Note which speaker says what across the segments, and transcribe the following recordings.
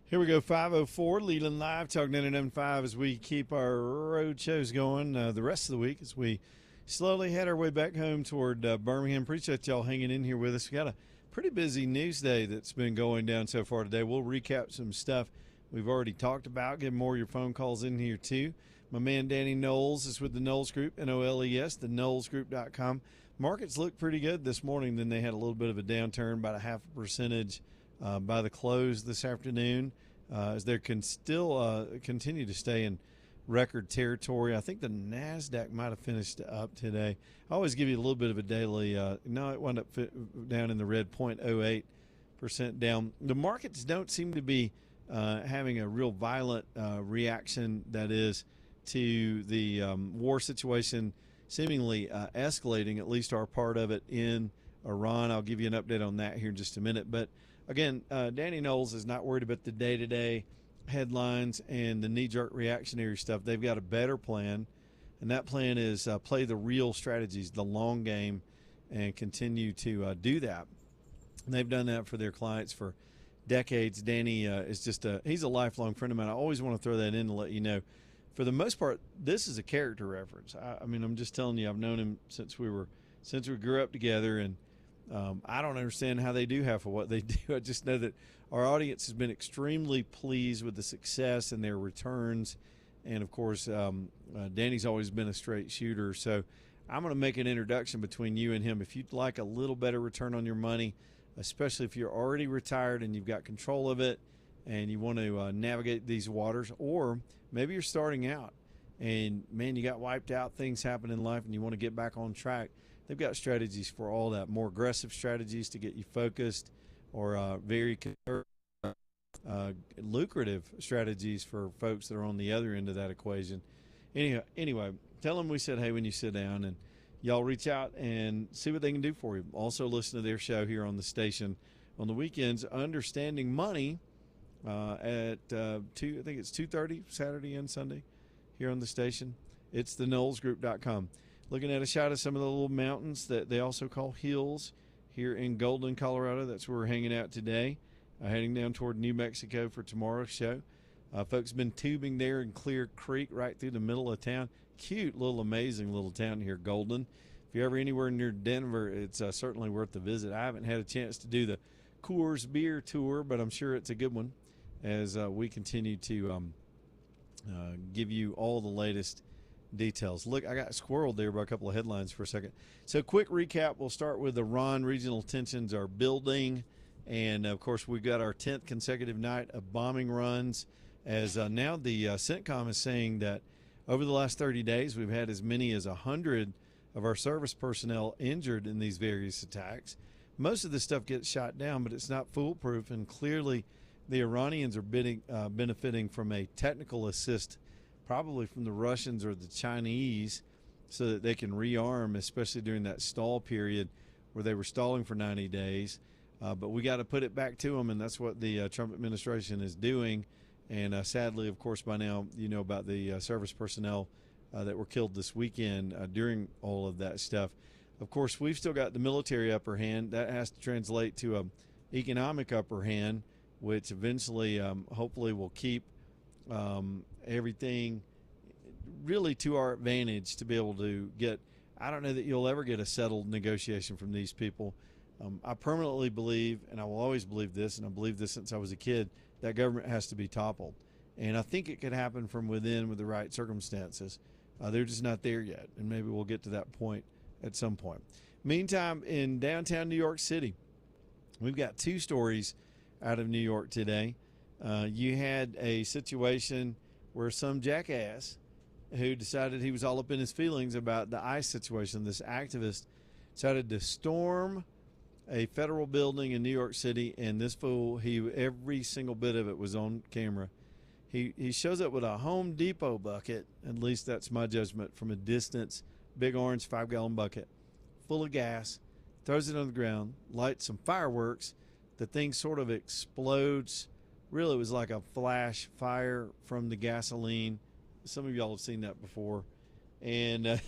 Speaker 1: Here we go, 5:04, Leland Live, Talk 99.5 as we keep our road shows going the rest of the week as we slowly head our way back home toward Birmingham. Appreciate y'all hanging in here with us. We got a pretty busy news day that's been going down so far today. We'll recap some stuff we've already talked about, get more of your phone calls in here too. My man Danny Knowles is with the Knowles Group, N-O-L-E-S, the KnowlesGroup.com. Markets look pretty good this morning. Then they had a little bit of a downturn, about a half a percentage by the close this afternoon, as they can still continue to stay in record territory. I think the NASDAQ might have finished up today. I always give you a little bit of a daily. No, it wound up down in the red, 0.08% down. The markets don't seem to be having a real violent reaction, that is, to the war situation seemingly escalating, at least our part of it in Iran. I'll give you an update on that here in just a minute. But again, Danny Knowles is not worried about the day-to-day headlines and the knee-jerk reactionary stuff. They've got a better plan, and that plan is play the real strategies, the long game, and continue to do that. And they've done that for their clients for decades. Danny is he's a lifelong friend of mine. I always want to throw that in to let you know. For the most part, this is a character reference. I mean, I'm just telling you, I've known him since we grew up together, and I don't understand how they do half of what they do. I just know that our audience has been extremely pleased with the success and their returns. And, of course, Danny's always been a straight shooter. So I'm going to make an introduction between you and him. If you'd like a little better return on your money, especially if you're already retired and you've got control of it and you want to navigate these waters, or maybe you're starting out and, man, you got wiped out, things happen in life, and you want to get back on track. They've got strategies for all that, more aggressive strategies to get you focused, or very lucrative strategies for folks that are on the other end of that equation. Anyway, tell them we said hey when you sit down, and y'all reach out and see what they can do for you. Also listen to their show here on the station on the weekends, Understanding Money, at 2, I think it's 2:30 Saturday and Sunday here on the station. It's the KnowlesGroup.com. Looking at a shot of some of the little mountains that they also call hills here in Golden, Colorado. That's where we're hanging out today, heading down toward New Mexico for tomorrow's show. Folks have been tubing there in Clear Creek right through the middle of town. Cute little, amazing little town here, Golden. If you're ever anywhere near Denver, it's certainly worth the visit. I haven't had a chance to do the Coors Beer Tour, but I'm sure it's a good one as we continue to give you all the latest details. Look, I got squirreled there by a couple of headlines for a second. So quick recap. We'll start with Iran. Regional tensions are building. And, of course, we've got our 10th consecutive night of bombing runs, as now the CENTCOM is saying that over the last 30 days we've had as many as 100 of our service personnel injured in these various attacks. Most of this stuff gets shot down, but it's not foolproof, and clearly the Iranians are benefiting from a technical assist, probably from the Russians or the Chinese, so that they can rearm, especially during that stall period where they were stalling for 90 days. But we got to put it back to them, and that's what the Trump administration is doing. And sadly, of course, by now you know about the service personnel that were killed this weekend during all of that stuff. Of course, we've still got the military upper hand. That has to translate to an economic upper hand, which eventually, hopefully, will keep everything really to our advantage to be able to get. I don't know that you'll ever get a settled negotiation from these people. I permanently believe, and I will always believe this, and I believe this since I was a kid, that government has to be toppled. And I think it could happen from within with the right circumstances. They're just not there yet, and maybe we'll get to that point at some point. Meantime, in downtown New York City, we've got two stories out of New York today. You had a situation where some jackass who decided he was all up in his feelings about the ICE situation, this activist, decided to storm a federal building in New York City, and this fool, every single bit of it was on camera. He shows up with a Home Depot bucket, at least that's my judgment, from a distance, big orange 5-gallon bucket, full of gas, throws it on the ground, lights some fireworks. The thing sort of explodes. Really, it was like a flash fire from the gasoline. Some of y'all have seen that before. And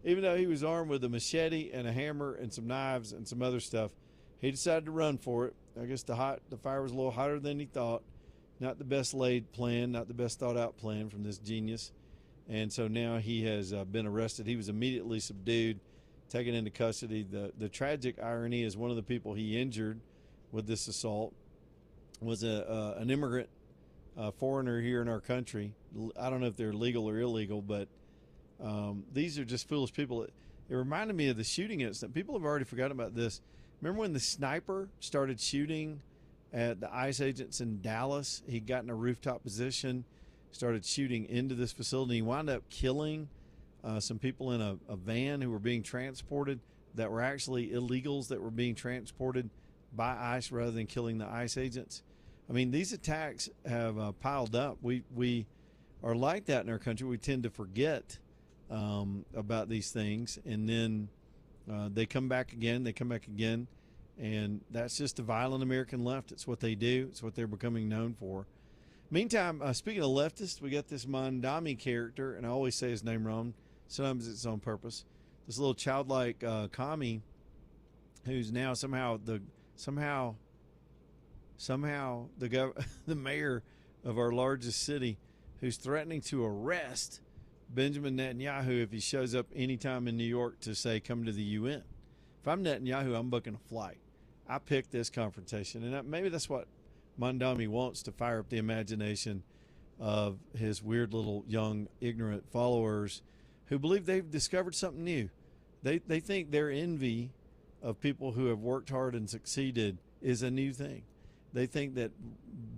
Speaker 1: even though he was armed with a machete and a hammer and some knives and some other stuff, he decided to run for it. I guess the fire was a little hotter than he thought. not the best laid plan, not the best thought out plan from this genius. And so now he has been arrested. He was immediately subdued, taken into custody. The tragic irony is one of the people he injured with this assault was an immigrant, foreigner here in our country. I don't know if they're legal or illegal, but these are just foolish people. It reminded me of the shooting incident. People have already forgotten about this. Remember when the sniper started shooting at the ICE agents in Dallas? He got in a rooftop position, started shooting into this facility. He wound up killing some people in a van who were being transported that were actually illegals that were being transported by ICE rather than killing the ICE agents. I mean, these attacks have piled up. We are like that in our country. We tend to forget about these things, and then they come back again. And that's just the violent American left. It's what they do. It's what they're becoming known for. Meantime, speaking of leftists, we got this Mondami character, and I always say his name wrong. Sometimes it's on purpose. This little childlike commie who's now somehow the the mayor of our largest city, who's threatening to arrest Benjamin Netanyahu if he shows up anytime in New York to say, come to the UN. If I'm Netanyahu, I'm booking a flight. I picked this confrontation, and maybe that's what Mondami wants, to fire up the imagination of his weird little young ignorant followers who believe they've discovered something new. They think their envy of people who have worked hard and succeeded is a new thing. They think that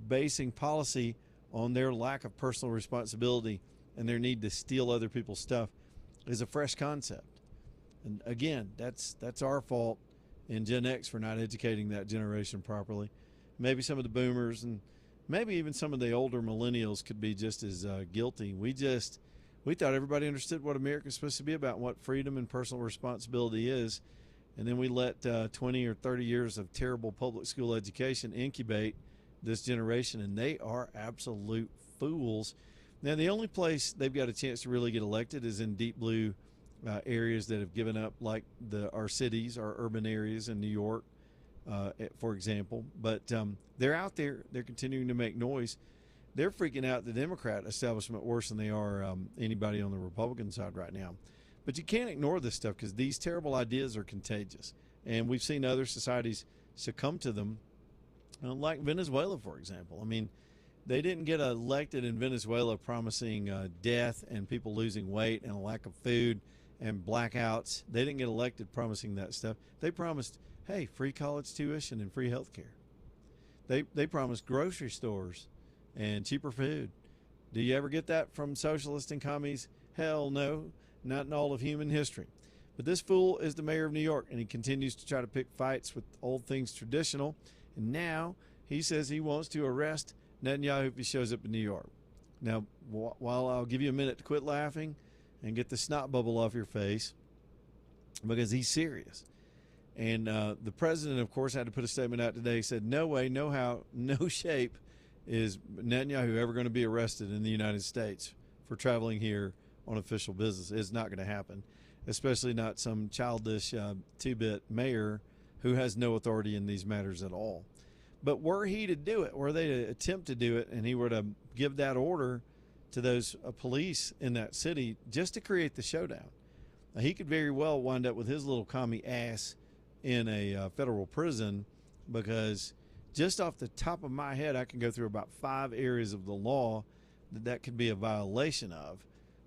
Speaker 1: basing policy on their lack of personal responsibility and their need to steal other people's stuff is a fresh concept. And again, that's our fault in Gen X for not educating that generation properly. Maybe some of the boomers and maybe even some of the older millennials could be just as guilty. We thought everybody understood what America's supposed to be about, what freedom and personal responsibility is. And then we let 20 or 30 years of terrible public school education incubate this generation, and they are absolute fools. Now, the only place they've got a chance to really get elected is in deep blue areas that have given up, like our cities, our urban areas in New York, for example. But they're out there. They're continuing to make noise. They're freaking out the Democrat establishment worse than they are anybody on the Republican side right now. But you can't ignore this stuff because these terrible ideas are contagious. And we've seen other societies succumb to them, like Venezuela, for example. I mean, they didn't get elected in Venezuela promising death and people losing weight and a lack of food and blackouts. They didn't get elected promising that stuff. They promised, hey, free college tuition and free health care. They promised grocery stores and cheaper food. Do you ever get that from socialists and commies? Hell no, not in all of human history. But this fool is the mayor of New York, and he continues to try to pick fights with old things traditional. And now he says he wants to arrest Netanyahu if he shows up in New York. Now, while I'll give you a minute to quit laughing and get the snot bubble off your face, because he's serious. And the president, of course, had to put a statement out today. He said, no way, no how, no shape is Netanyahu ever going to be arrested in the United States for traveling here on official business. It's not going to happen, especially not some childish two-bit mayor who has no authority in these matters at all. But were he to do it, were they to attempt to do it, and he were to give that order to those police in that city just to create the showdown, he could very well wind up with his little commie ass in a federal prison, because just off the top of my head, I can go through about 5 areas of the law that could be a violation of.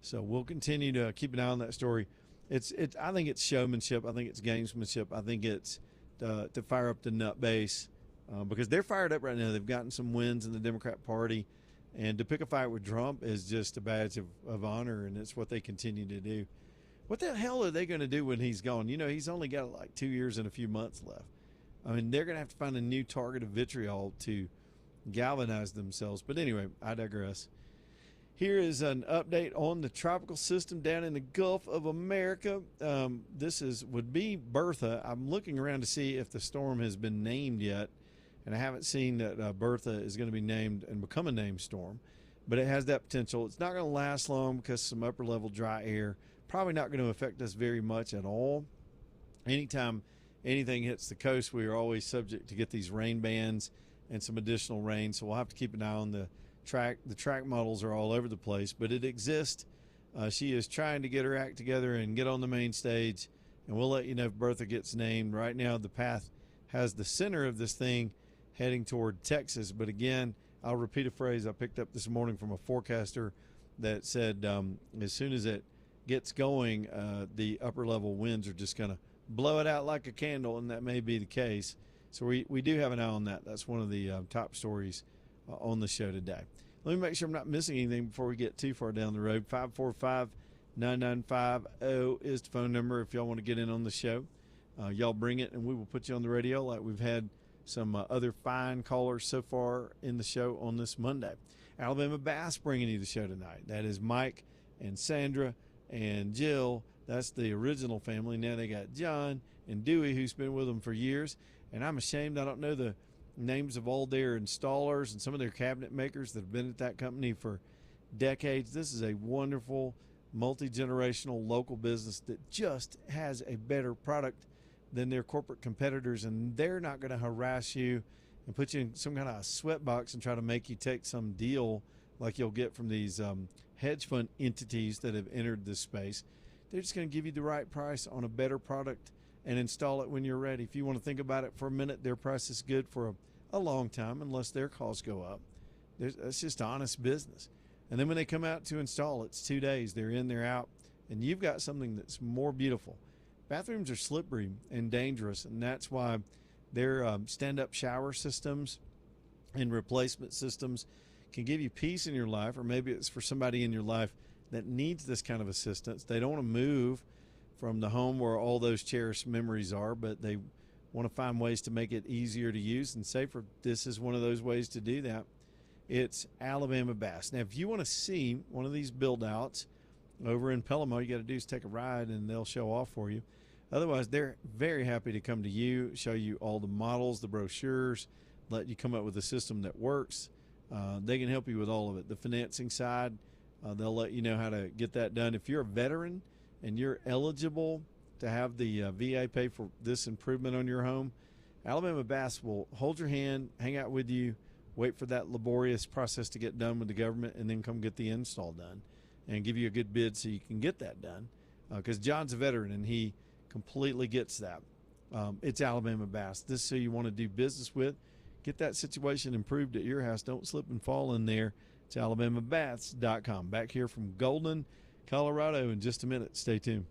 Speaker 1: So we'll continue to keep an eye on that story. I think it's showmanship. I think it's gamesmanship. I think it's to fire up the nut base because they're fired up right now. They've gotten some wins in the Democrat Party, and to pick a fight with Trump is just a badge of honor, and it's what they continue to do. What the hell are they going to do when he's gone? You know, he's only got like 2 years and a few months left. I mean, they're going to have to find a new target of vitriol to galvanize themselves. But anyway, I digress. Here is an update on the tropical system down in the Gulf of America. This would be Bertha. I'm looking around to see if the storm has been named yet, and I haven't seen that Bertha is going to be named and become a named storm, but it has that potential. It's not going to last long because some upper level dry air, probably not going to affect us very much at all. Anytime anything hits the coast, we are always subject to get these rain bands and some additional rain. So we'll have to keep an eye on the track. The track models are all over the place, but it exists. She is trying to get her act together and get on the main stage, and we'll let you know if Bertha gets named. Right now, the path has the center of this thing heading toward Texas. But again, I'll repeat a phrase I picked up this morning from a forecaster that said as soon as it gets going, the upper level winds are just going to blow it out like a candle, and that may be the case. So we do have an eye on that. That's one of the top stories on the show today. Let me make sure I'm not missing anything before we get too far down the road. 545-9950 is the phone number if y'all want to get in on the show. Y'all bring it, and we will put you on the radio like we've had some other fine callers so far in the show on this Monday. Alabama Bass bringing you the show tonight. That is Mike and Sandra and Jill. That's the original family. Now they got John and Dewey, who's been with them for years. And I'm ashamed I don't know the names of all their installers and some of their cabinet makers that have been at that company for decades. This is a wonderful, multi-generational local business that just has a better product than their corporate competitors, and they're not going to harass you and put you in some kind of a sweatbox and try to make you take some deal like you'll get from these hedge fund entities that have entered this space. They're just going to give you the right price on a better product and install it when you're ready. If you want to think about it for a minute, their price is good for a long time unless their costs go up. That's just honest business. And then when they come out to install, it's 2 days. They're in, they're out, and you've got something that's more beautiful. Bathrooms are slippery and dangerous, and that's why their stand-up shower systems and replacement systems can give you peace in your life, or maybe it's for somebody in your life that needs this kind of assistance. They don't want to move from the home where all those cherished memories are, but they want to find ways to make it easier to use and safer. This is one of those ways to do that. It's Alabama Bass. Now, if you want to see one of these build-outs over in Pelham, all you got to do is take a ride, and they'll show off for you. Otherwise, they're very happy to come to you, show you all the models, the brochures, let you come up with a system that works. They can help you with all of it. The financing side, they'll let you know how to get that done. If you're a veteran and you're eligible to have the VA pay for this improvement on your home, Alabama Bass will hold your hand, hang out with you, wait for that laborious process to get done with the government, and then come get the install done and give you a good bid so you can get that done. Because John's a veteran, and he completely gets that. It's Alabama Bass. This is who you want to do business with. Get that situation improved at your house. Don't slip and fall in there. It's alabamabass.com. Back here from Golden, Colorado in just a minute. Stay tuned.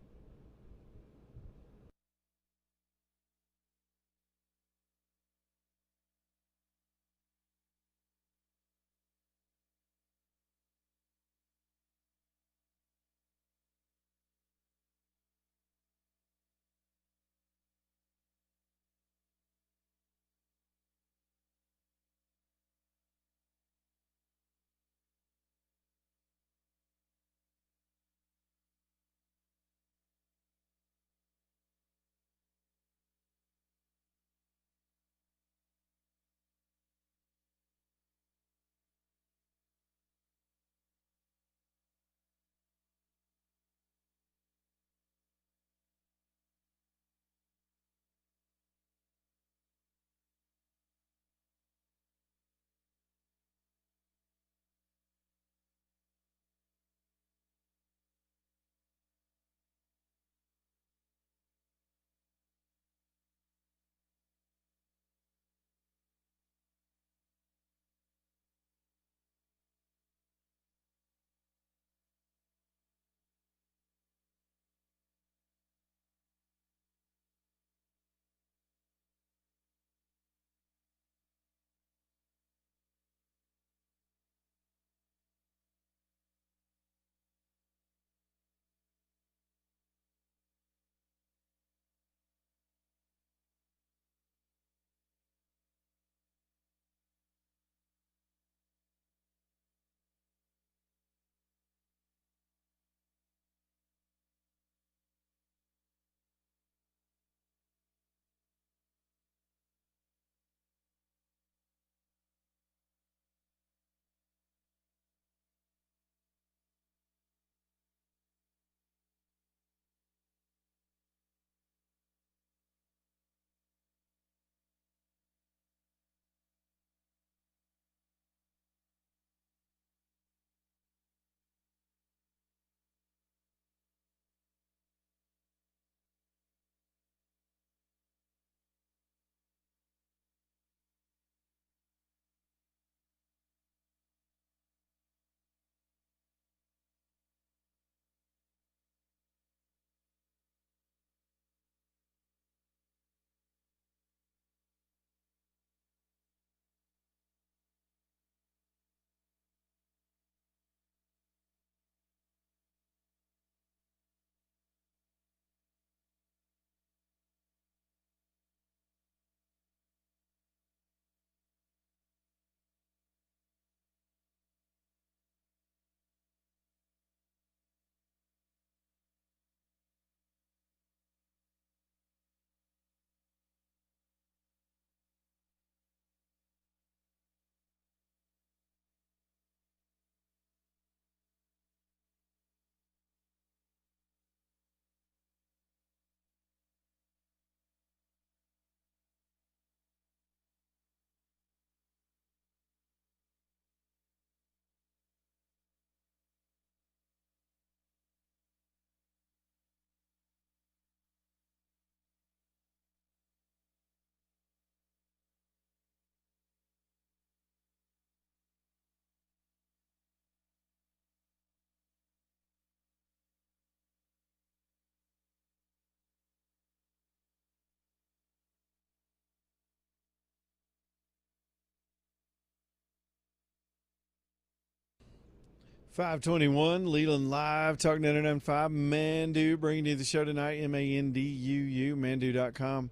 Speaker 1: 521 Leland Live, Talking 99.5. Mandu bringing you the show tonight, MANDUU, Mandu.com.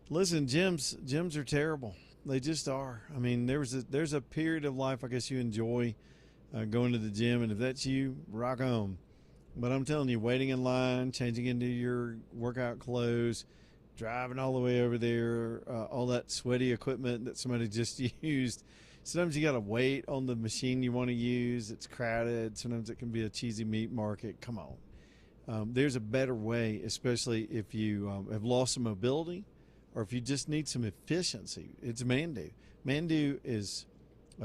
Speaker 1: Listen, gyms are terrible. They just are. I mean, there's a period of life I guess you enjoy going to the gym, and if that's you, rock on. But I'm telling you, waiting in line, changing into your workout clothes, driving all the way over there, all that sweaty equipment that somebody just used. Sometimes you got to wait on the machine you want to use. It's crowded. Sometimes it can be a cheesy meat market. Come on. There's a better way, especially if you have lost some mobility or if you just need some efficiency. It's Mandu. Mandu is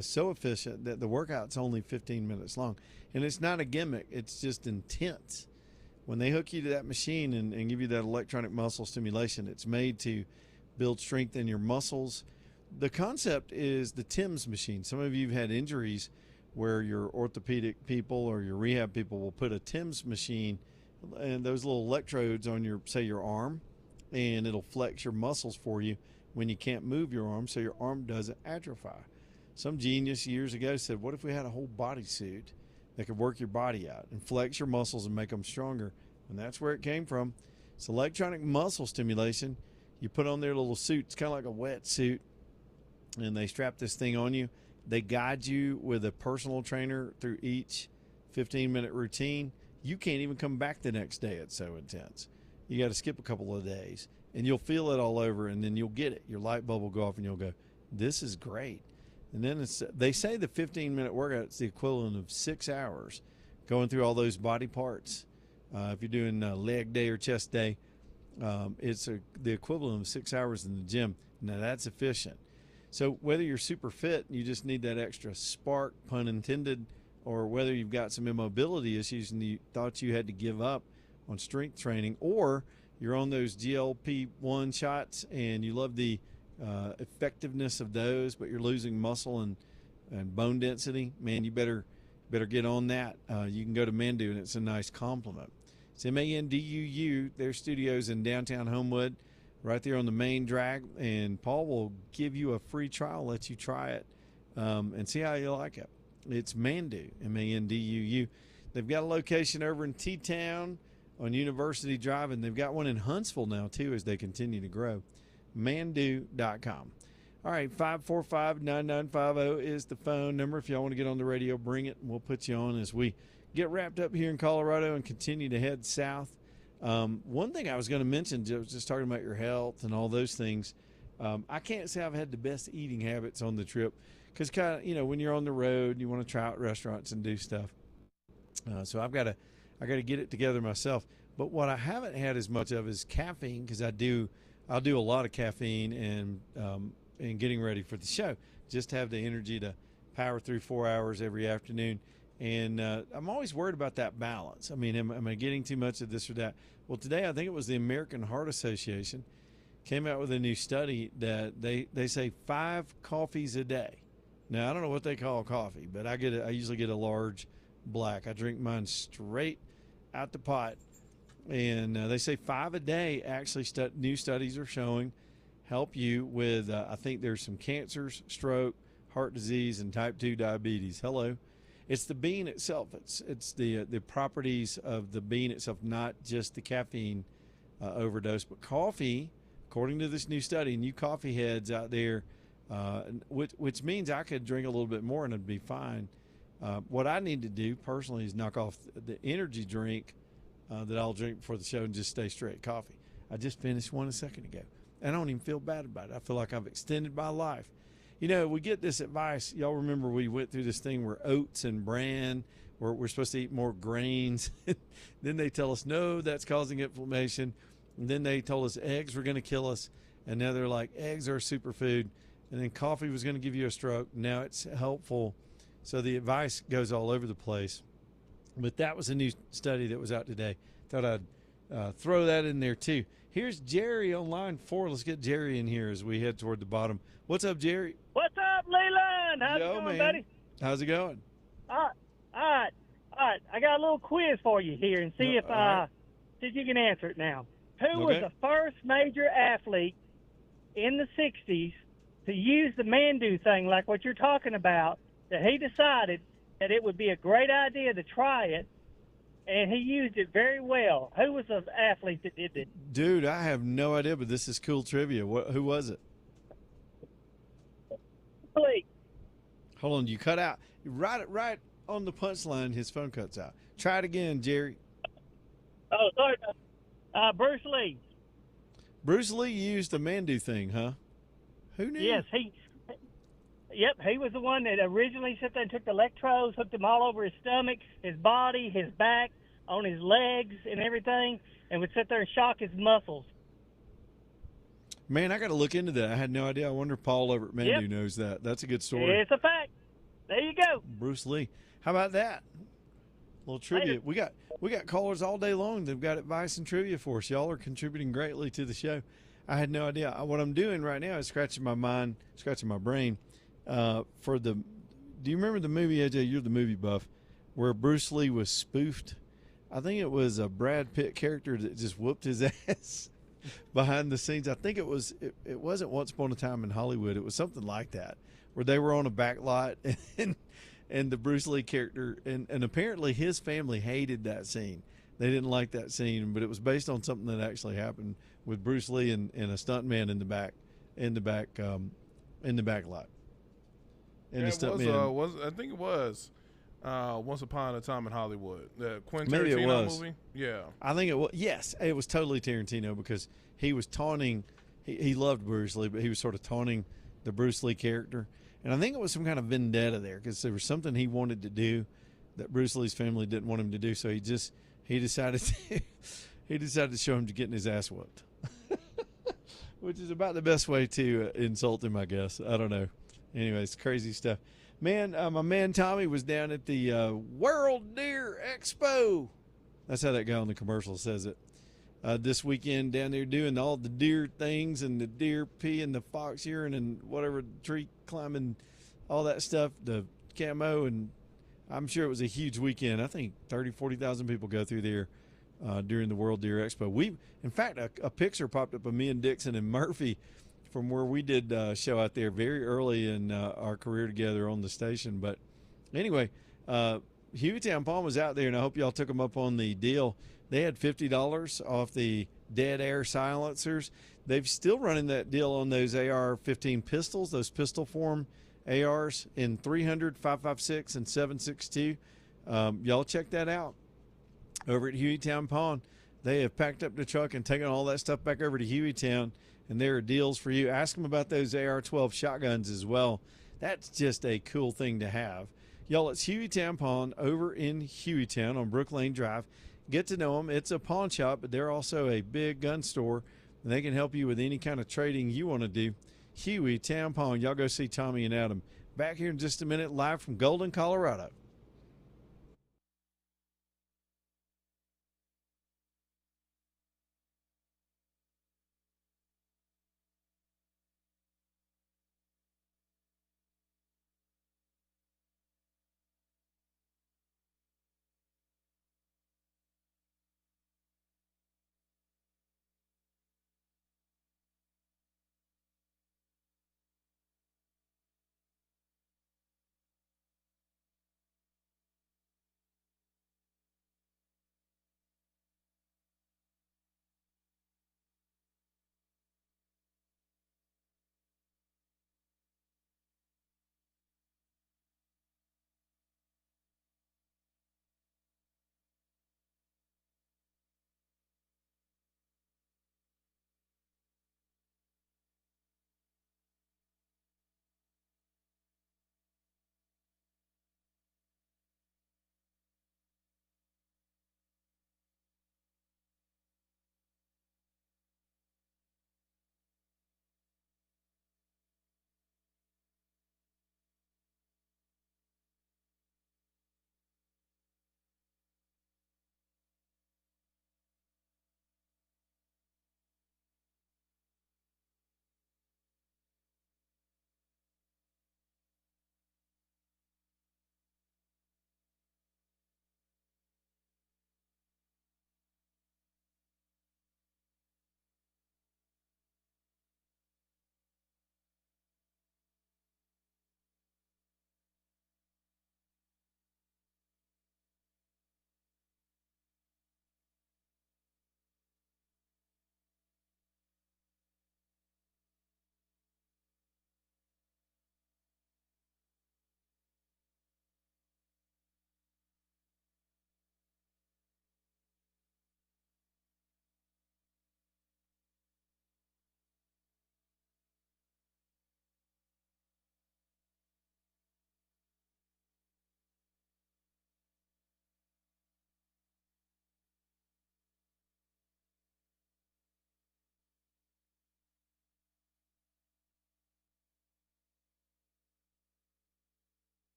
Speaker 1: so efficient that the workout's only 15 minutes long. And it's not a gimmick. It's just intense. When they hook you to that machine and give you that electronic muscle stimulation, it's made to build strength in your muscles. The concept is the TIMS machine. Some of you have had injuries where your orthopedic people or your rehab people will put a TIMS machine and those little electrodes on your, say, your arm, and it'll flex your muscles for you when you can't move your arm so your arm doesn't atrophy. Some genius years ago said, what if we had a whole bodysuit that could work your body out and flex your muscles and make them stronger? And that's where it came from. It's electronic muscle stimulation. You put on their little suit. It's kind of like a wetsuit. And they strap this thing on you. They guide you with a personal trainer through each 15-minute routine. You can't even come back the next day. It's so intense. You got to skip a couple of days, and you'll feel it all over, and then you'll get it. Your light bulb will go off, and you'll go, this is great. And then they say the 15-minute workout is the equivalent of 6 hours going through all those body parts. If you're doing leg day or chest day, it's the equivalent of 6 hours in the gym. Now, that's efficient. So whether you're super fit and you just need that extra spark, pun intended, or whether you've got some immobility issues and you thought you had to give up on strength training, or you're on those GLP-1 shots and you love the effectiveness of those, but you're losing muscle and bone density, man, you better get on that. You can go to Mandu, and it's a nice compliment. It's MANDUU. Their studios in downtown Homewood, right there on the main drag, and Paul will give you a free trial, let you try it, and see how you like it. It's Mandu, MANDUU. They've got a location over in T-Town on University Drive, and they've got one in Huntsville now, too, as they continue to grow. Mandu.com. All right, 545-9950 is the phone number. If y'all want to get on the radio, bring it, and we'll put you on as we get wrapped up here in Colorado and continue to head south. One thing I was going to mention, just talking about your health and all those things, I can't say I've had the best eating habits on the trip because kind of, when you're on the road, you want to try out restaurants and do stuff. So I got to get it together myself. But what I haven't had as much of is caffeine, because I'll do a lot of caffeine and getting ready for the show, just to have the energy to power through 4 hours every afternoon. And I'm always worried about that balance. I mean, am I getting too much of this or that? Well, today I think it was the American Heart Association came out with a new study that they say 5 coffees a day. Now, I don't know what they call coffee, but I usually get a large black. I drink mine straight out the pot. And they say 5 a day, actually, new studies are showing, help you with, I think there's some cancers, stroke, heart disease, and type 2 diabetes. Hello. It's the bean itself. It's the properties of the bean itself, not just the caffeine overdose. But coffee, according to this new study, and you coffee heads out there, which means I could drink a little bit more and it'd be fine. What I need to do personally is knock off the energy drink that I'll drink before the show and just stay straight coffee. I just finished one a second ago. I don't even feel bad about it. I feel like I've extended my life. We get this advice. Y'all remember we went through this thing where oats and bran, where we're supposed to eat more grains. Then they tell us, no, that's causing inflammation. And then they told us eggs were going to kill us. And now they're like, eggs are a superfood. And then coffee was going to give you a stroke. Now it's helpful. So the advice goes all over the place. But that was a new study that was out today. Thought I'd throw that in there too. Here's Jerry on line 4. Let's get Jerry in here as we head toward the bottom. What's up, Jerry?
Speaker 2: What's up, Leland? How's it going,
Speaker 1: man.
Speaker 2: buddy?
Speaker 1: How's it going?
Speaker 2: All right. I got a little quiz for you here, and see if you can answer it now. Who was the first major athlete in the 60s to use the Mandu thing, like what you're talking about, that he decided that it would be a great idea to try it, and he used it very well. Who was the athlete that did this?
Speaker 1: Dude, I have no idea, but this is cool trivia. Who was it?
Speaker 2: Please.
Speaker 1: Hold on, you cut out. Right on the punchline, his phone cuts out. Try it again, Jerry.
Speaker 2: Oh, sorry. Bruce Lee.
Speaker 1: Bruce Lee used the Mandu thing, huh? Who knew?
Speaker 2: Yes, he was the one that originally sat there and took the electrodes, hooked them all over his stomach, his body, his back, on his legs and everything, and would sit there and shock his muscles.
Speaker 1: Man, I got to look into that. I had no idea. I wonder if Paul over at Mandu knows that. That's a good story.
Speaker 2: It's a fact. There you go.
Speaker 1: Bruce Lee. How about that? A little trivia.
Speaker 2: Later.
Speaker 1: We got callers all day long. They've got advice and trivia for us. Y'all are contributing greatly to the show. I had no idea. What I'm doing right now is scratching my brain for the. Do you remember the movie, AJ? You're the movie buff, where Bruce Lee was spoofed. I think it was a Brad Pitt character that just whooped his ass behind the scenes. I think it was. It wasn't Once Upon a Time in Hollywood. It was something like that, where they were on a back lot and the Bruce Lee character, and apparently his family hated that scene. They didn't like that scene, but it was based on something that actually happened with Bruce Lee and a stuntman in the back lot. And
Speaker 3: Yeah,
Speaker 1: the stuntman,
Speaker 3: I think it was Once Upon a Time in Hollywood, the Quentin
Speaker 1: Maybe it
Speaker 3: Tarantino
Speaker 1: was.
Speaker 3: movie. Yeah,
Speaker 1: I think it was. Yes, it was totally Tarantino because he was taunting. He loved Bruce Lee, but he was sort of taunting the Bruce Lee character. And I think it was some kind of vendetta there because there was something he wanted to do that Bruce Lee's family didn't want him to do. So he decided to show him to getting his ass whooped, which is about the best way to insult him, I guess. I don't know. Anyways, crazy stuff. Man, my man Tommy was down at the World Deer Expo. That's how that guy on the commercial says it. This weekend down there doing all the deer things and the deer pee and the fox urine and whatever, tree climbing, all that stuff, the camo, and I'm sure it was a huge weekend. I think 40,000 people go through there during the World Deer Expo. In fact, a picture popped up of me and Dixon and Murphy from where we did a show out there very early in our career together on the station. But anyway, Hueytown Palm was out there, and I hope y'all took them up on the deal. They had $50 off the dead air silencers. They've still running that deal on those AR-15 pistols, those pistol form ARs in 300, 5.56, and 7.62. Y'all check that out over at Hueytown Pawn. They have packed up the truck and taken all that stuff back over to Hueytown, and there are deals for you. Ask them about those AR-12 shotguns as well. That's just a cool thing to have. Y'all, it's Hueytown Pawn over in Hueytown on Brook Lane Drive. Get to know them. It's a pawn shop, but they're also a big gun store, and they can help you with any kind of trading you want to do. Hueytown Pawn. Y'all go see Tommy and Adam. Back here in just a minute, live from Golden, Colorado.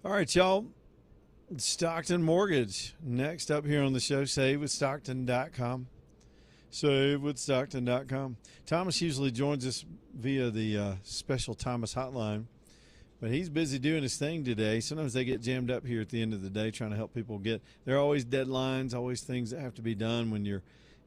Speaker 1: All right, y'all. Stockton Mortgage. Next up here on the show, SaveWithStockton.com. SaveWithStockton.com. Thomas usually joins us via the special Thomas hotline, but he's busy doing his thing today. Sometimes they get jammed up here at the end of the day trying to help people get – there are always deadlines, always things that have to be done when you're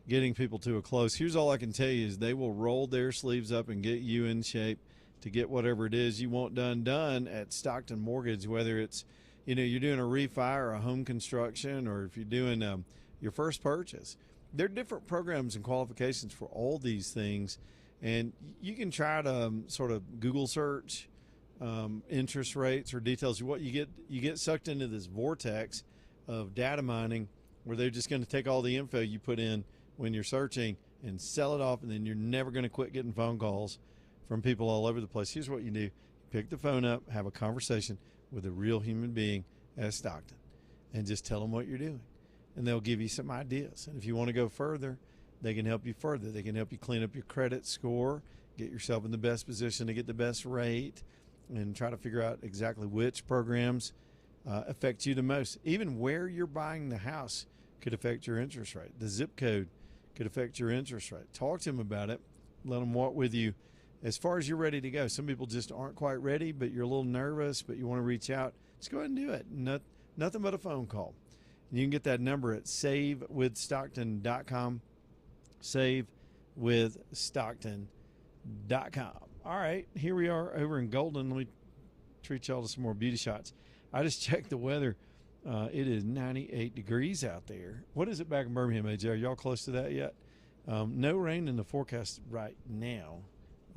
Speaker 1: getting people to a close. Here's all I can tell you is they will roll their sleeves up and get you in shape to get whatever it is you want done at Stockton Mortgage, whether it's – you're doing a refi or a home construction, or if you're doing your first purchase. There are different programs and qualifications for all these things, and you can try to sort of Google search interest rates or details. What you get sucked into this vortex of data mining, where they're just going to take all the info you put in when you're searching and sell it off, and then you're never going to quit getting phone calls from people all over the place. Here's what you do: pick the phone up, have a conversation with a real human being at Stockton, and just tell them what you're doing, and they'll give you some ideas. And if you want to go further, they can help you further. They can help you clean up your credit score, get yourself in the best position to get the best rate, and try to figure out exactly which programs affect you the most. Even where you're buying the house could affect your interest rate. The zip code could affect your interest rate. Talk to them about it. Let them walk with you as far as you're ready to go. Some people just aren't quite ready, but you're a little nervous, but you want to reach out. Just go ahead and do it. Nothing but a phone call. And you can get that number at SaveWithStockton.com. SaveWithStockton.com. All right, here we are over in Golden. Let me treat y'all to some more beauty shots. I just checked the weather. It is 98 degrees out there. What is it back in Birmingham, AJ? Are y'all close to that yet? No rain in the forecast right now.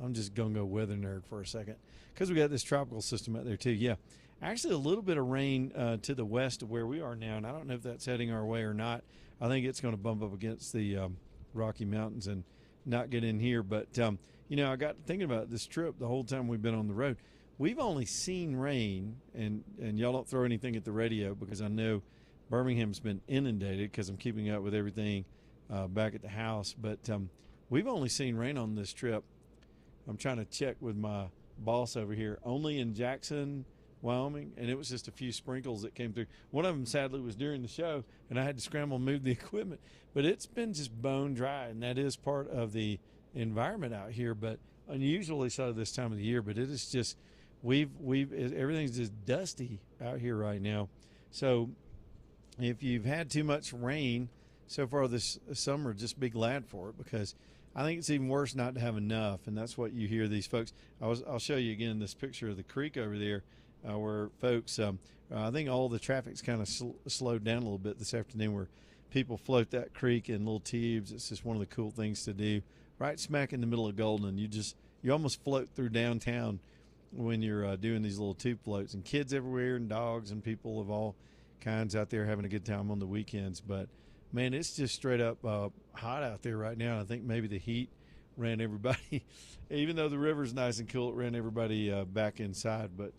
Speaker 1: I'm just going to go weather nerd for a second because we got this tropical system out there too. Yeah, actually a little bit of rain to the west of where we are now, and I don't know if that's heading our way or not. I think it's going to bump up against the Rocky Mountains and not get in here. But, I got thinking about this trip the whole time we've been on the road. We've only seen rain, and y'all don't throw anything at the radio because I know Birmingham's been inundated because I'm keeping up with everything back at the house. But we've only seen rain on this trip. I'm trying to check with my boss over here, only in Jackson, Wyoming, and it was just a few sprinkles that came through. One of them, sadly, was during the show, and I had to scramble and move the equipment. But it's been just bone dry, and that is part of the environment out here, but unusually so this time of the year. But it is just everything's just dusty out here right now. So if you've had too much rain so far this summer, just be glad for it, because I think it's even worse not to have enough, and that's what you hear these folks. I'll show you again this picture of the creek over there where folks, I think all the traffic's kind of slowed down a little bit this afternoon, where people float that creek in little tubes. It's just one of the cool things to do. Right smack in the middle of Golden, you almost float through downtown when you're doing these little tube floats, and kids everywhere and dogs and people of all kinds out there having a good time on the weekends. But man, it's just straight up hot out there right now. I think maybe the heat ran everybody, even though the river's nice and cool, it ran everybody back inside. But,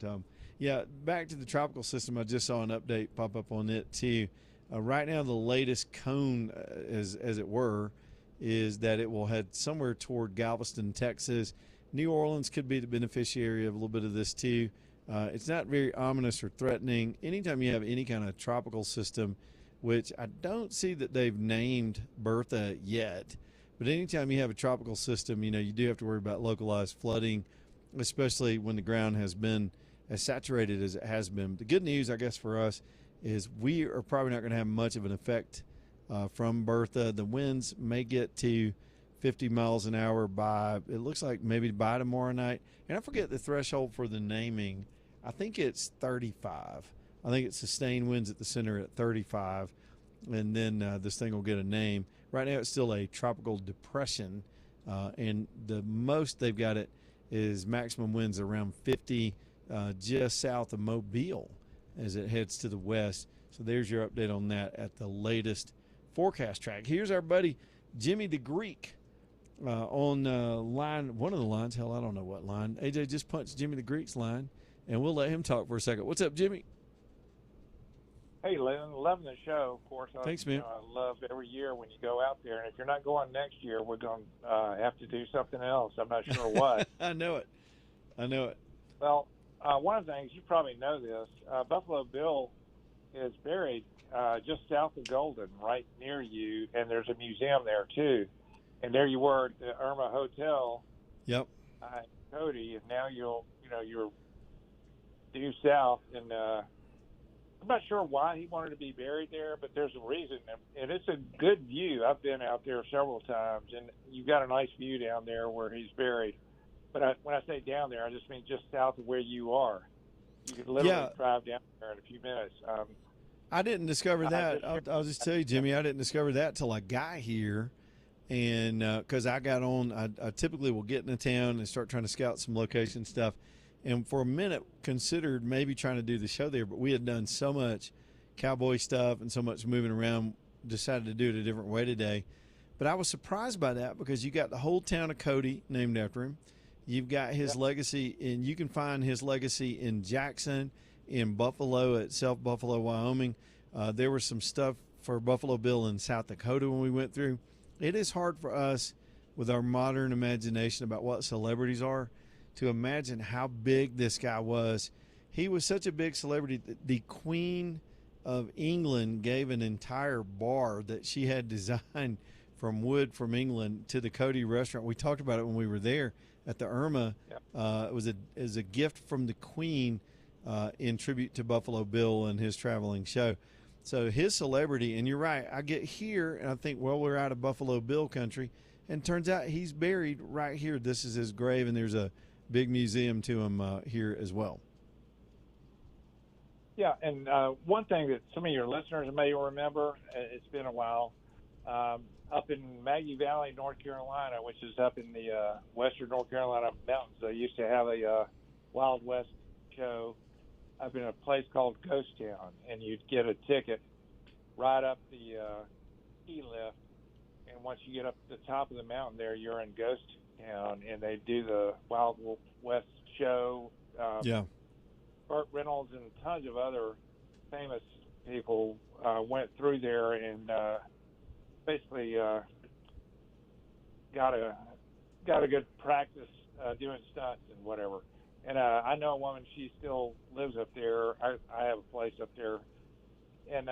Speaker 1: back to the tropical system. I just saw an update pop up on it, too. Right now, the latest cone, as it were, is that it will head somewhere toward Galveston, Texas. New Orleans could be the beneficiary of a little bit of this, too. It's not very ominous or threatening. Anytime you have any kind of tropical system, which I don't see that they've named Bertha yet, but anytime you have a tropical system, you do have to worry about localized flooding, especially when the ground has been as saturated as it has been. The good news, I guess, for us is we are probably not going to have much of an effect from Bertha. The winds may get to 50 miles an hour it looks like maybe by tomorrow night. And I forget the threshold for the naming. I think it's 35. I think it's sustained winds at the center at 35, and then this thing will get a name. Right now it's still a tropical depression, and the most they've got it is maximum winds around 50 just south of Mobile as it heads to the west. So there's your update on that at the latest forecast track. Here's our buddy Jimmy the Greek on line, one of the lines. Hell, I don't know what line. AJ just punched Jimmy the Greek's line, and we'll let him talk for a second. What's up, Jimmy?
Speaker 4: Hey, Lynn, loving the show. Of course,
Speaker 1: thanks, man.
Speaker 4: I love every year when you go out there. And if you're not going next year, we're going to have to do something else. I'm not sure what.
Speaker 1: I know it.
Speaker 4: Well, one of the things, you probably know this, Buffalo Bill is buried just south of Golden, right near you, and there's a museum there too. And there you were at the Irma Hotel
Speaker 1: Yep.
Speaker 4: in Cody, and now you're due south, and I'm not sure why he wanted to be buried there, but there's a reason, and it's a good view. I've been out there several times, and you've got a nice view down there where he's buried. But when I say down there, I just mean just south of where you are. You could literally drive down there in a few minutes.
Speaker 1: I didn't discover that. I'll just tell you, Jimmy, I didn't discover that till I got here. And because I got on, I typically will get into town and start trying to scout some location stuff. And for a minute, considered maybe trying to do the show there, but we had done so much cowboy stuff and so much moving around, decided to do it a different way today. But I was surprised by that because you got the whole town of Cody named after him. You've got his legacy, and you can find his legacy in Jackson, in Buffalo, at South Buffalo, Wyoming. There was some stuff for Buffalo Bill in South Dakota when we went through. It is hard for us, with our modern imagination about what celebrities are, to imagine how big this guy was. He was such a big celebrity that the Queen of England gave an entire bar that she had designed from wood from England to the Cody restaurant. We talked about it when we were there at the Irma.
Speaker 4: Yep.
Speaker 1: It was a gift from the Queen in tribute to Buffalo Bill and his traveling show. So his celebrity, and you're right, I get here and I think, well, we're out of Buffalo Bill country, and turns out he's buried right here. This is his grave, and there's a big museum to him here as well.
Speaker 4: Yeah, and one thing that some of your listeners may remember, it's been a while, up in Maggie Valley, North Carolina, which is up in the western North Carolina mountains, they used to have a Wild West show up in a place called Ghost Town, and you'd get a ticket right up the ski lift, and once you get up to the top of the mountain there, you're in Ghost Town, and they do the Wild West show. Burt Reynolds and tons of other famous people went through there and basically got a good practice doing stunts and whatever. And I know a woman, she still lives up there. I have a place up there, and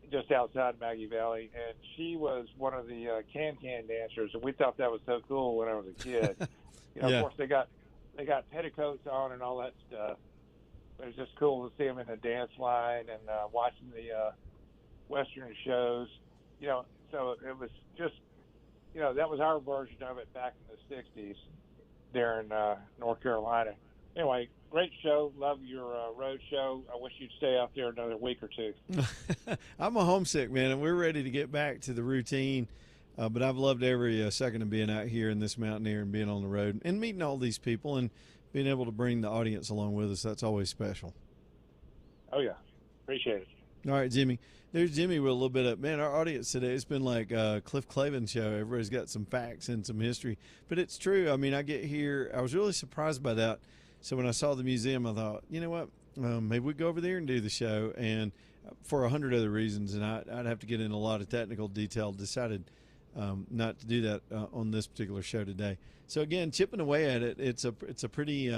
Speaker 4: just outside Maggie Valley, and she was one of the can-can dancers, and we thought that was so cool when I was a kid. Of course, they got petticoats on and all that stuff. But it was just cool to see them in the dance line and watching the Western shows. So it was just, that was our version of it back in the 60s there in North Carolina. Anyway, great show. Love your road show. I wish you'd stay out there another week or two.
Speaker 1: I'm a homesick, man, and we're ready to get back to the routine. But I've loved every second of being out here in this mountain air and being on the road and meeting all these people and being able to bring the audience along with us. That's always special.
Speaker 4: Oh, yeah. Appreciate it.
Speaker 1: All right, Jimmy. There's Jimmy with a little bit of, man, our audience today, it's been like a Cliff Clavin show. Everybody's got some facts and some history. But it's true. I mean, I get here. I was really surprised by that. So when I saw the museum, I thought, you know what, maybe we go over there and do the show. And for 100 other reasons, and I'd have to get in a lot of technical detail, decided not to do that on this particular show today. So again, chipping away at it, it's a pretty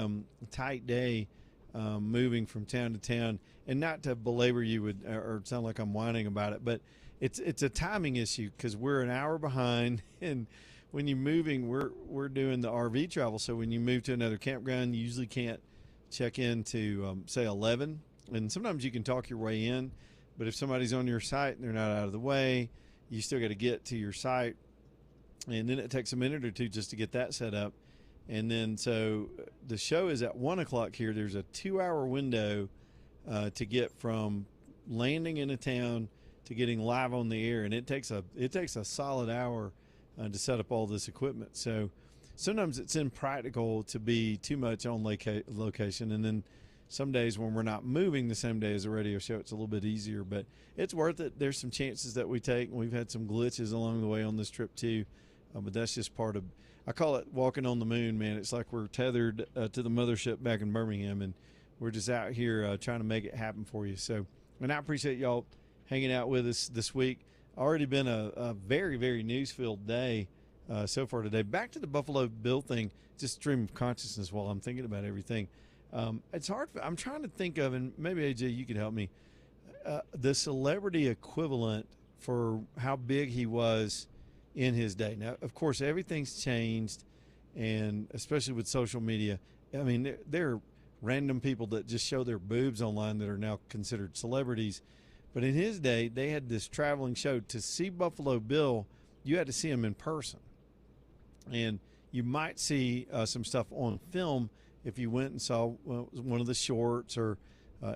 Speaker 1: tight day, moving from town to town. And not to belabor you or sound like I'm whining about it, but it's a timing issue because we're an hour behind, and when you're moving, we're doing the RV travel. So when you move to another campground, you usually can't check in to say 11, and sometimes you can talk your way in, but if somebody's on your site and they're not out of the way, you still got to get to your site, and then it takes a minute or two just to get that set up. And then so the show is at 1 o'clock here. There's a 2-hour window to get from landing in a town to getting live on the air, and it takes a solid hour to set up all this equipment. So sometimes it's impractical to be too much on location, and then some days when we're not moving the same day as a radio show, it's a little bit easier, but it's worth it. There's some chances that we take, and we've had some glitches along the way on this trip too, but that's just part of, I call it walking on the moon, man. It's like we're tethered to the mothership back in Birmingham, and we're just out here trying to make it happen for you. So, and I appreciate y'all hanging out with us this week. Already been a very, very news-filled day so far today. Back to the Buffalo Bill thing, just stream of consciousness while I'm thinking about everything. It's hard. I'm trying to think of, and maybe AJ, you could help me. The celebrity equivalent for how big he was in his day. Now, of course, everything's changed, and especially with social media. I mean, there are random people that just show their boobs online that are now considered celebrities. But in his day, they had this traveling show. To see Buffalo Bill, you had to see him in person. And you might see some stuff on film if you went and saw one of the shorts or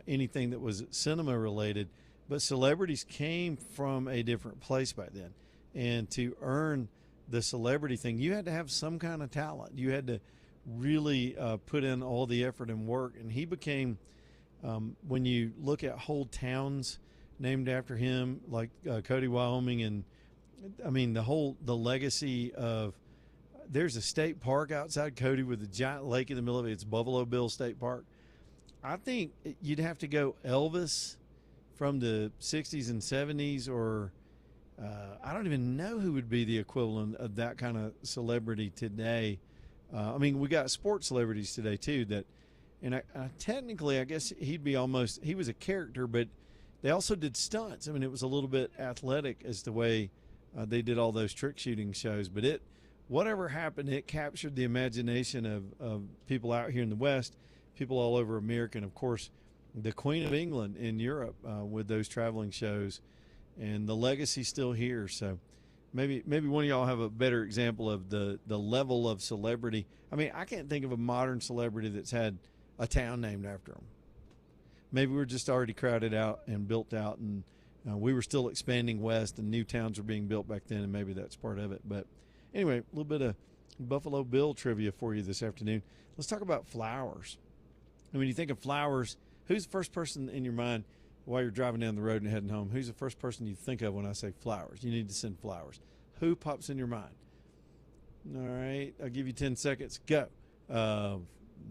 Speaker 1: anything that was cinema related. But celebrities came from a different place back then. And to earn the celebrity thing, you had to have some kind of talent. You had to really put in all the effort and work. And he became, when you look at whole towns named after him, like Cody, Wyoming, and I mean the legacy of, there's a state park outside Cody with a giant lake in the middle of it. It's Buffalo Bill State Park. I think you'd have to go Elvis from the 60s and 70s, or I don't even know who would be the equivalent of that kind of celebrity today. I mean, we got sports celebrities today too that, and technically I guess he was a character, but they also did stunts. I mean, it was a little bit athletic as the way they did all those trick shooting shows, but whatever happened, it captured the imagination of people out here in the West, people all over America, and of course the Queen of England in Europe with those traveling shows, and the legacy's still here. So maybe one of y'all have a better example of the level of celebrity. I mean, I can't think of a modern celebrity that's had a town named after them. Maybe we're just already crowded out and built out, and we were still expanding west and new towns were being built back then, and maybe that's part of it. But anyway, a little bit of Buffalo Bill trivia for you this afternoon. Let's talk about flowers. And when you think of flowers, who's the first person in your mind while you're driving down the road and heading home? Who's the first person you think of when I say flowers? You need to send flowers. Who pops in your mind? All right, I'll give you 10 seconds. Go.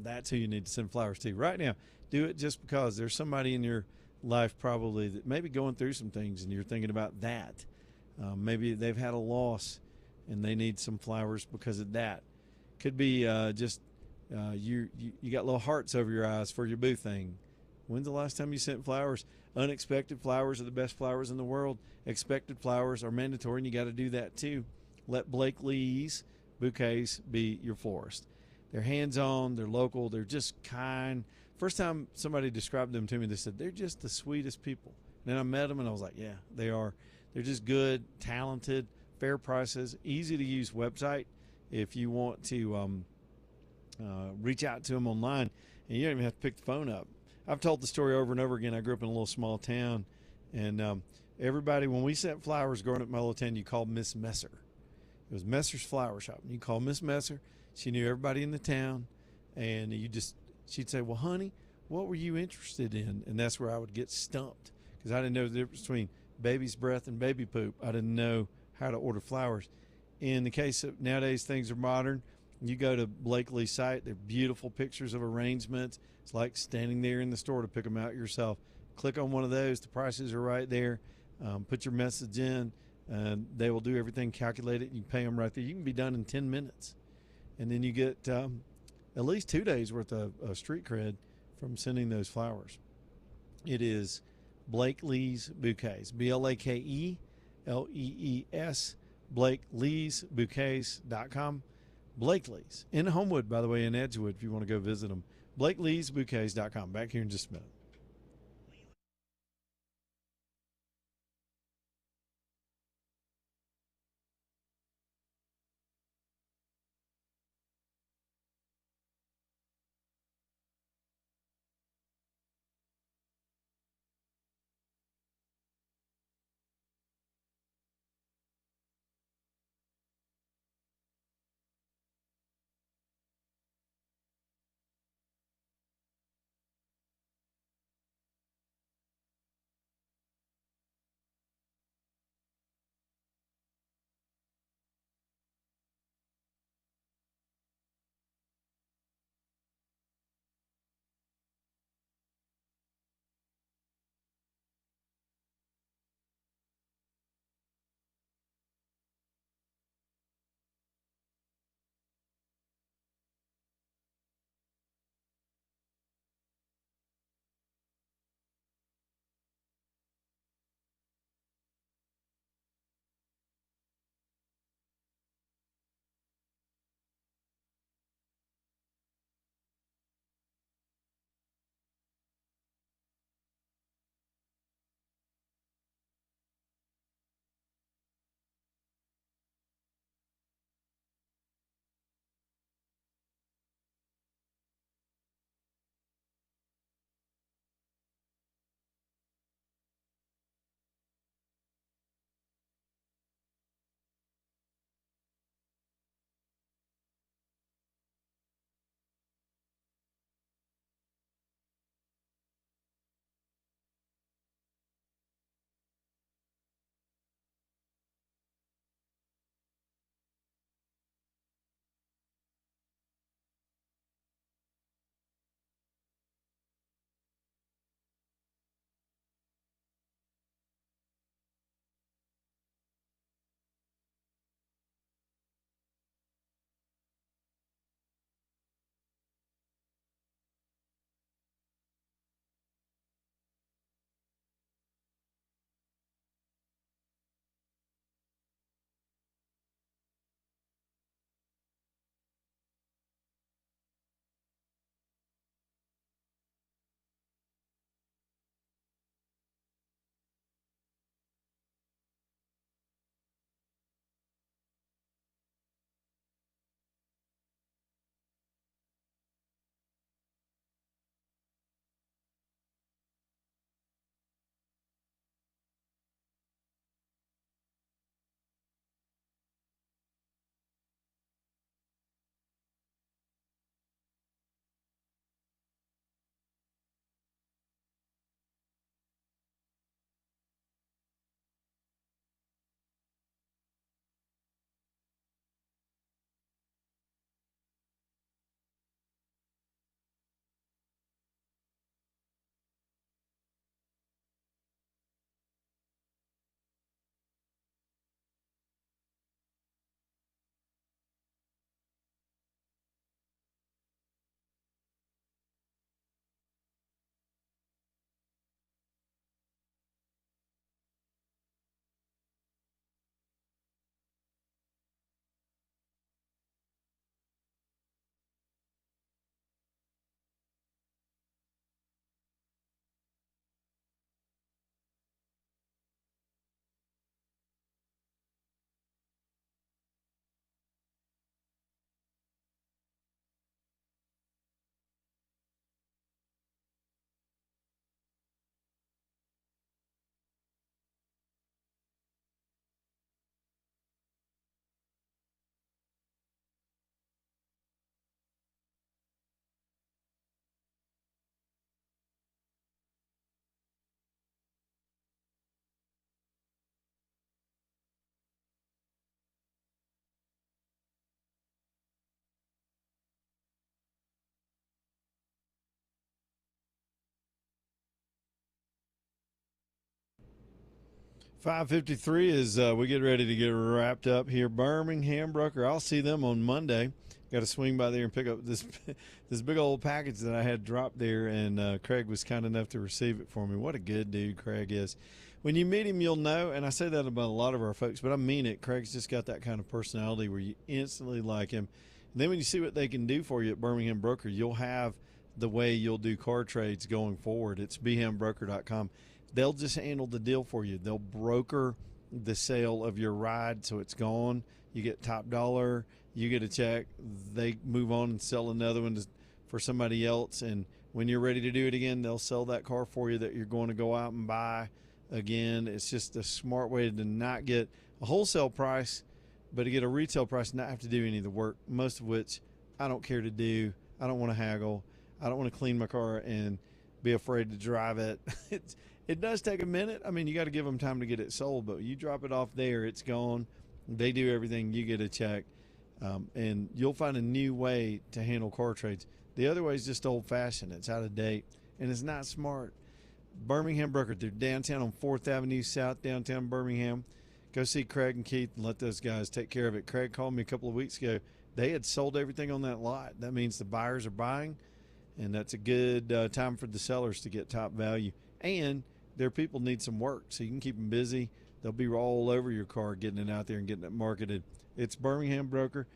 Speaker 1: That's who you need to send flowers to right now. Do it just because there's somebody in your life probably that may be going through some things and you're thinking about that. Maybe they've had a loss and they need some flowers because of that. Could be just you got little hearts over your eyes for your boo thing. When's the last time you sent flowers? Unexpected flowers are the best flowers in the world. Expected flowers are mandatory, and you got to do that too. Let Blake Lee's Bouquets be your florist. They're hands-on, they're local, they're just kind. First time somebody described them to me, they said, they're just the sweetest people. And then I met them, and I was like, yeah, they are. They're just good, talented, fair prices, easy-to-use website if you want to reach out to them online. And you don't even have to pick the phone up. I've told the story over and over again. I grew up in a little small town, and everybody, when we sent flowers growing up in my little town, you called Miss Messer. It was Messer's Flower Shop. And you called Miss Messer. She knew everybody in the town, and she'd say, well, honey, what were you interested in? And that's where I would get stumped because I didn't know the difference between baby's breath and baby poop. I didn't know how to order flowers. In the case of nowadays, things are modern. You go to Blake Lee's site, they're beautiful pictures of arrangements. It's like standing there in the store to pick them out yourself. Click on one of those. The prices are right there. Put your message in, and they will do everything, calculate it. You pay them right there. You can be done in 10 minutes. And then you get at least 2 days worth of street cred from sending those flowers. It is Blake Lee's Bouquets, BlakeLees, BlakeLeesBouquets.com. Blake Lee's in Homewood, by the way, in Edgewood, if you want to go visit them. BlakeLeesBouquets.com. Back here in just a minute. 5:53 is we get ready to get wrapped up here. Birmingham Broker. I'll see them on Monday. Got to swing by there and pick up this big old package that I had dropped there, and Craig was kind enough to receive it for me. What a good dude Craig is. When you meet him, you'll know, and I say that about a lot of our folks, but I mean it. Craig's just got that kind of personality where you instantly like him. And then when you see what they can do for you at Birmingham Broker, you'll have the way you'll do car trades going forward. It's bhambroker.com. They'll just handle the deal for you. They'll broker the sale of your ride so it's gone. You get top dollar. You get a check. They move on and sell another one for somebody else. And when you're ready to do it again, they'll sell that car for you that you're going to go out and buy again. It's just a smart way to not get a wholesale price, but to get a retail price and not have to do any of the work, most of which I don't care to do. I don't want to haggle. I don't want to clean my car and be afraid to drive it. It does take a minute. I mean, you got to give them time to get it sold, but you drop it off there, it's gone. They do everything. You get a check, and you'll find a new way to handle car trades. The other way is just old-fashioned. It's out of date, and it's not smart. Birmingham Broker, they're downtown on 4th Avenue South, downtown Birmingham. Go see Craig and Keith and let those guys take care of it. Craig called me a couple of weeks ago. They had sold everything on that lot. That means the buyers are buying, and that's a good time for the sellers to get top value. And their people need some work, so you can keep them busy. They'll be all over your car getting it out there and getting it marketed. It's Birmingham Broker,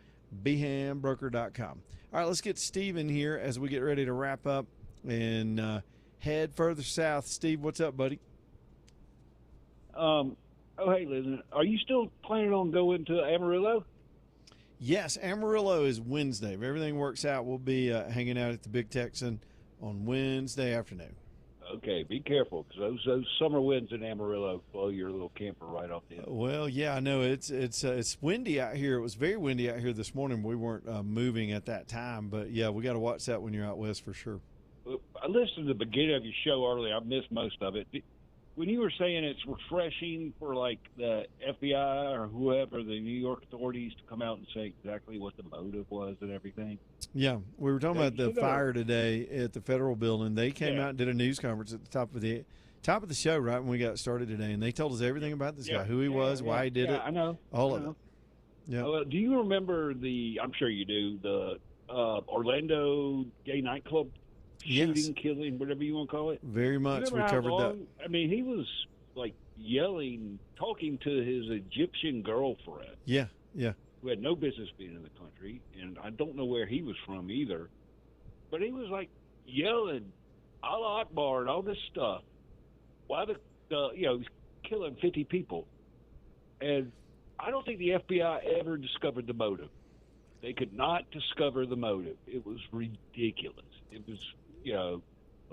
Speaker 1: bhambroker.com. All right, let's get Steve in here as we get ready to wrap up and head further south. Steve, what's up, buddy?
Speaker 5: Hey, listen, are you still planning on going to Amarillo?
Speaker 1: Yes, Amarillo is Wednesday. If everything works out, we'll be hanging out at the Big Texan on Wednesday afternoon.
Speaker 5: Okay, be careful because those summer winds in Amarillo blow your little camper right off the end.
Speaker 1: Well, yeah, I know it's windy out here. It was very windy out here this morning. We weren't moving at that time, but yeah, we got to watch that when you're out west for sure.
Speaker 5: I listened to the beginning of your show earlier. I missed most of it. When you were saying it's refreshing for like the FBI or whoever, the New York authorities, to come out and say exactly what the motive was and everything.
Speaker 1: Yeah, we were talking about the fire today at the federal building. They came out and did a news conference at the top of the show right when we got started today, and they told us everything about this guy, who he was, why he did it.
Speaker 5: I know.
Speaker 1: All of it. Yeah.
Speaker 5: Do you remember I'm sure you do, the Orlando gay nightclub shooting, killing, whatever you want to call it?
Speaker 1: Very much. We covered that.
Speaker 5: I mean, he was like yelling, talking to his Egyptian girlfriend.
Speaker 1: Yeah.
Speaker 5: Who had no business being in the country, and I don't know where he was from either. But he was like yelling, Allah Akbar, and all this stuff. Why he's killing 50 people. And I don't think the FBI ever discovered the motive. They could not discover the motive. It was ridiculous. It was, a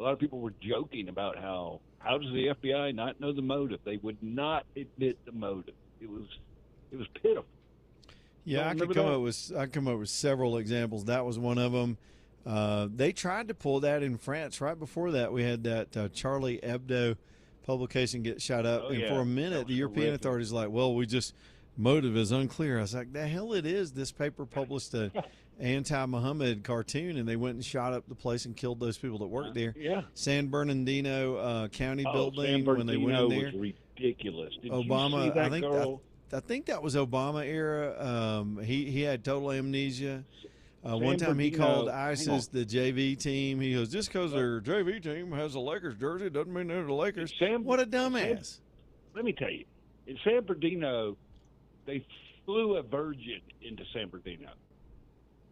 Speaker 5: lot of people were joking about how does the FBI not know the motive? They would not admit the motive. It was pitiful.
Speaker 1: Yeah, I could come up with several examples. That was one of them. They tried to pull that in France. Right before that, we had that Charlie Hebdo publication get shot up. And for a minute, the European authorities were like, well, motive is unclear. I was like, the hell it is. This paper published a anti-Muhammad cartoon, and they went and shot up the place and killed those people that worked there. San Bernardino County building, when they went in there.
Speaker 5: Was ridiculous. Did
Speaker 1: Obama,
Speaker 5: you see that girl?
Speaker 1: I think that was Obama era. He had total amnesia. One time he called ISIS the JV team. He goes, just because their JV team has a Lakers jersey doesn't mean they're the Lakers. What a dumbass.
Speaker 5: Let me tell you, in San Bernardino, they flew a virgin into San Bernardino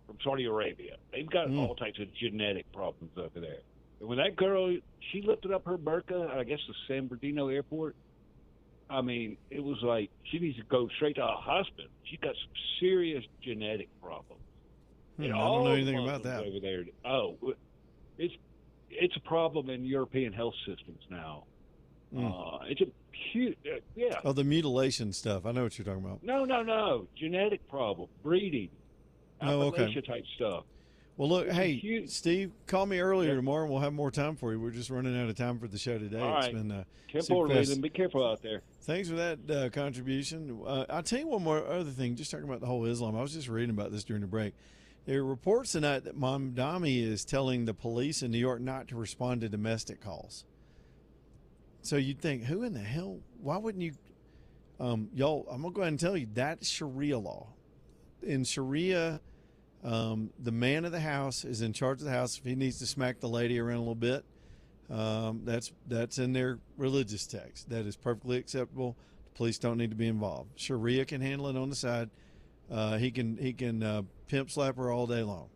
Speaker 5: from Saudi Arabia. They've got all types of genetic problems over there. And when that girl, she lifted up her burqa at, I guess, the San Bernardino airport, I mean, it was like she needs to go straight to a hospital. She's got some serious genetic problems.
Speaker 1: I don't know anything about that.
Speaker 5: Over there. Oh, it's a problem in European health systems now. It's a huge,
Speaker 1: Oh, the mutilation stuff. I know what you're talking about.
Speaker 5: No. Genetic problem, breeding, Appalachia type stuff.
Speaker 1: Well, look, hey, Steve, call me earlier tomorrow, and we'll have more time for you. We're just running out of time for the show today.
Speaker 5: All right.
Speaker 1: It's been
Speaker 5: Temporally, be careful out there.
Speaker 1: Thanks for that contribution. I'll tell you one more other thing, just talking about the whole Islam. I was just reading about this during the break. There are reports tonight that Mamdani is telling the police in New York not to respond to domestic calls. So you'd think, who in the hell? Why wouldn't you? Y'all, I'm going to go ahead and tell you that's Sharia law. In Sharia, the man of the house is in charge of the house. If he needs to smack the lady around a little bit, that's in their religious text. That is perfectly acceptable. The police don't need to be involved. Sharia can handle it on the side. He can pimp slap her all day long.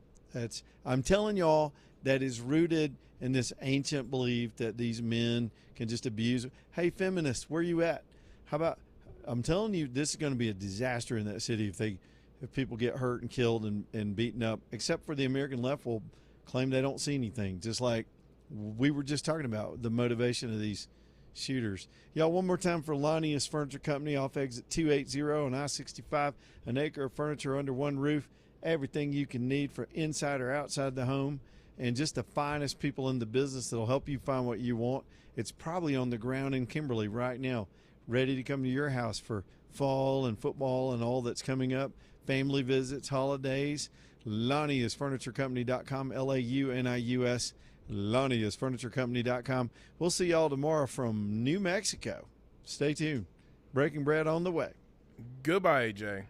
Speaker 1: I'm telling y'all, that is rooted in this ancient belief that these men can just abuse. Hey, feminists, where you at? How about? I'm telling you, this is going to be a disaster in that city if people get hurt and killed and beaten up. Except for the American left will claim they don't see anything. Just like we were just talking about the motivation of these shooters. Y'all, one more time for Lonnius Furniture Company off exit 280 on I-65. An acre of furniture under one roof. Everything you can need for inside or outside the home. And just the finest people in the business that'll help you find what you want. It's probably on the ground in Kimberly right now, ready to come to your house for fall and football and all that's coming up. Family visits, holidays. LonniusFurnitureCompany.com, LAUNIUS, LonniusFurnitureCompany.com. We'll see y'all tomorrow from New Mexico. Stay tuned. Breaking Bread on the way.
Speaker 3: Goodbye, AJ.